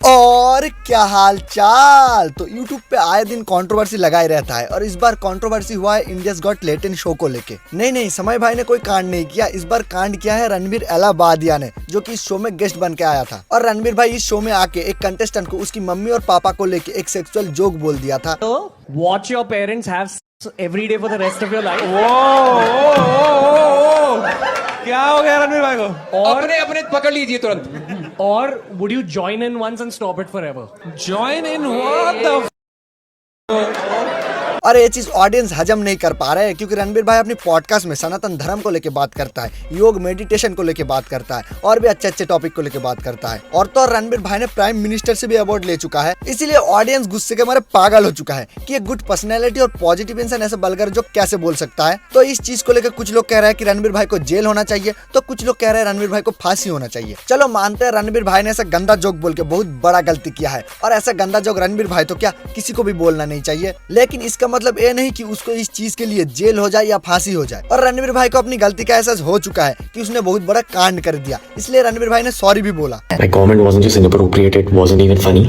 और क्या हाल चाल। तो YouTube पे आए दिन कंट्रोवर्सी लगाए रहता है और इस बार कंट्रोवर्सी हुआ है इंडियाज गॉट टैलेंट शो को लेके। नहीं, समय भाई ने कोई कांड नहीं किया, इस बार कांड किया है रणवीर एलाहाबादिया ने, जो कि इस शो में गेस्ट बन के आया था। और रणवीर भाई इस शो में आके एक कंटेस्टेंट को उसकी मम्मी और पापा को लेके एक सेक्सुअल जोक बोल दिया था। Watch your parents have every day for the rest of your life. क्या हो गया रणवीर भाई को? और अपने पकड़ लीजिए तुरंत। और would you join in once and stop it forever? Join in what the और ये चीज ऑडियंस हजम नहीं कर पा रहे हैं, क्योंकि रणवीर भाई अपनी पॉडकास्ट में सनातन धर्म को लेके बात करता है, योग मेडिटेशन को लेके बात करता है और भी अच्छे टॉपिक को लेके बात करता है। और तो रणवीर भाई ने प्राइम मिनिस्टर से भी अवार्ड ले चुका है, इसीलिए ऑडियंस गुस्से के मारे पागल हो चुका है कि एक गुड पर्सनैलिटी और पॉजिटिव इंसान ऐसे बलगर जो कैसे बोल सकता है। तो इस चीज को लेकर कुछ लोग कह रहे हैं कि रणवीर भाई को जेल होना चाहिए, तो कुछ लोग कह रहे हैं रणवीर भाई को फांसी होना चाहिए। चलो मानते हैं रणवीर भाई ने ऐसा गंदा जोक बोल के बहुत बड़ा गलती किया है, और ऐसा गंदा जोक रणवीर भाई तो क्या किसी को भी बोलना नहीं चाहिए, लेकिन इसका मतलब ये नहीं कि उसको इस चीज के लिए जेल हो जाए या फांसी हो जाए। और रणवीर भाई को अपनी गलती का एहसास हो चुका है कि उसने बहुत बड़ा कांड कर दिया, इसलिए रणवीर भाई ने सॉरी भी बोला। My comment wasn't just inappropriate, it wasn't even funny.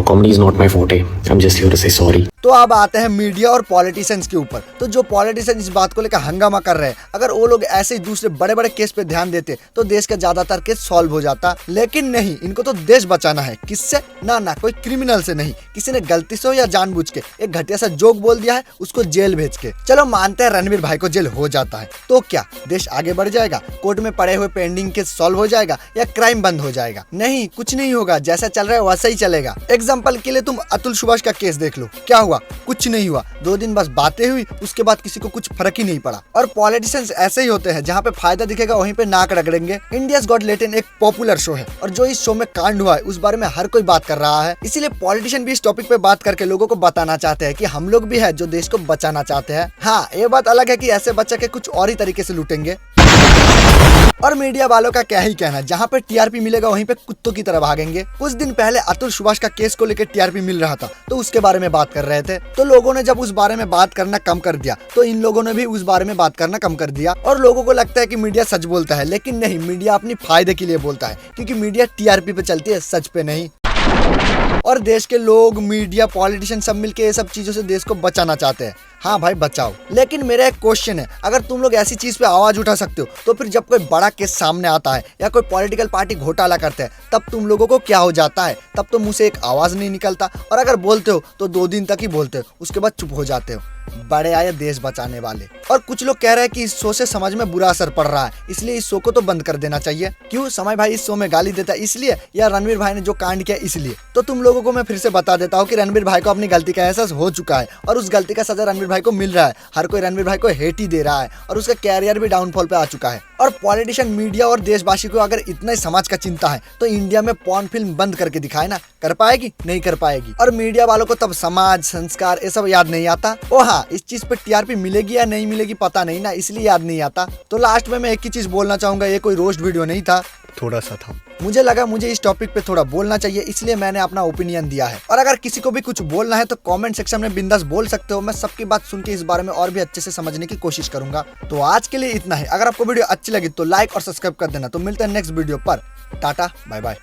Comedy is not my forte. I'm just here to say sorry. तो अब आते हैं मीडिया और पॉलिटिशियंस के ऊपर। तो जो पॉलिटिशियन इस बात को लेकर हंगामा कर रहे हैं, अगर वो लोग ऐसे ही दूसरे बड़े बड़े केस पे ध्यान देते तो देश का ज्यादातर केस सॉल्व हो जाता, लेकिन नहीं, इनको तो देश बचाना है। किससे? ना कोई क्रिमिनल से नहीं, किसी ने गलती से हो या जानबूझ के एक घटिया सा जोक बोल दिया है, उसको जेल भेज के। चलो मानते हैं रणवीर भाई को जेल हो जाता है, तो क्या देश आगे बढ़ जाएगा? कोर्ट में पड़े हुए पेंडिंग केस सॉल्व हो जाएगा या क्राइम बंद हो जाएगा? नहीं, कुछ नहीं होगा, जैसा चल रहा है वैसा ही चलेगा। एग्जाम्पल के लिए तुम अतुल सुभाष का केस देख लो, क्या हुआ? कुछ नहीं हुआ, 2 दिन बस बातें हुई, उसके बाद किसी को कुछ फर्क ही नहीं पड़ा। और पॉलिटिशियंस ऐसे ही होते हैं, जहाँ पे फायदा दिखेगा वहीं पे नाक रगड़ेंगे। इंडियाज गॉट टैलेंट एक पॉपुलर शो है, और जो इस शो में कांड हुआ है उस बारे में हर कोई बात कर रहा है, इसीलिए पॉलिटिशियन भी इस टॉपिक पे बात करके लोगों को बताना चाहते हैं कि हम लोग भी है जो देश को बचाना चाहते हैं। हाँ, ये बात अलग है कि ऐसे बच्चा के कुछ और ही तरीके से लूटेंगे। और मीडिया वालों का क्या ही कहना, जहाँ पे टीआरपी मिलेगा वहीं पे कुत्तों की तरह भागेंगे। कुछ दिन पहले अतुल सुभाष का केस को लेकर टीआरपी मिल रहा था, तो उसके बारे में बात कर रहे थे। तो लोगों ने जब उस बारे में बात करना कम कर दिया, तो इन लोगों ने भी उस बारे में बात करना कम कर दिया। और लोगों को लगता है कि मीडिया सच बोलता है, लेकिन नहीं, मीडिया अपनी फायदे के लिए बोलता है, क्योंकि मीडिया टीआरपी पे चलती है, सच पे नहीं। और देश के लोग, मीडिया, पॉलिटिशियन सब मिलके ये सब चीजों से देश को बचाना चाहते हैं। हाँ भाई, बचाओ। लेकिन मेरा एक क्वेश्चन है, अगर तुम लोग ऐसी चीज पे आवाज उठा सकते हो, तो फिर जब कोई बड़ा केस सामने आता है या कोई पॉलिटिकल पार्टी घोटाला करते हैं, तब तुम लोगों को क्या हो जाता है? तब तो मुंह से एक आवाज नहीं निकलता, और अगर बोलते हो तो 2 दिन तक ही बोलते हो, उसके बाद चुप हो जाते हो। बड़े आए देश बचाने वाले। और कुछ लोग कह रहे हैं कि इस शो से समाज में बुरा असर पड़ रहा है, इसलिए इस शो को तो बंद कर देना चाहिए। क्यों? समय भाई इस शो में गाली देता है इसलिए, या रणवीर भाई ने जो कांड किया इसलिए? तो तुम लोगों को मैं फिर से बता देता हूँ कि रणवीर भाई को अपनी गलती का एहसास हो चुका है, और उस गलती का सजा रणवीर भाई को मिल रहा है। हर कोई रणवीर भाई को हेट ही दे रहा है, और उसका कैरियर भी डाउनफॉल पे आ चुका है। और पॉलिटिशियन, मीडिया और देशवासी को अगर इतना ही समाज का चिंता है, तो इंडिया में पॉर्न फिल्म बंद करके दिखाए ना। कर पाएगी? नहीं कर पाएगी। और मीडिया वालों को तब समाज, संस्कार ये सब याद नहीं आता। ओ हाँ, इस चीज पे टीआरपी मिलेगी या नहीं मिलेगी पता नहीं ना, इसलिए याद नहीं आता। तो लास्ट में मैं एक ही चीज बोलना चाहूंगा, ये कोई रोस्ट वीडियो नहीं था, थोड़ा सा था। मुझे लगा मुझे इस टॉपिक पे थोड़ा बोलना चाहिए, इसलिए मैंने अपना ओपिनियन दिया है। और अगर किसी को भी कुछ बोलना है तो कमेंट सेक्शन में बिंदास बोल सकते हो, मैं सबकी बात सुन के इस बारे में और भी अच्छे से समझने की कोशिश करूंगा। तो आज के लिए इतना ही। अगर आपको वीडियो अच्छी लगी तो लाइक और सब्सक्राइब कर देना। तो मिलते हैं नेक्स्ट वीडियो पर। टाटा, बाय बाय।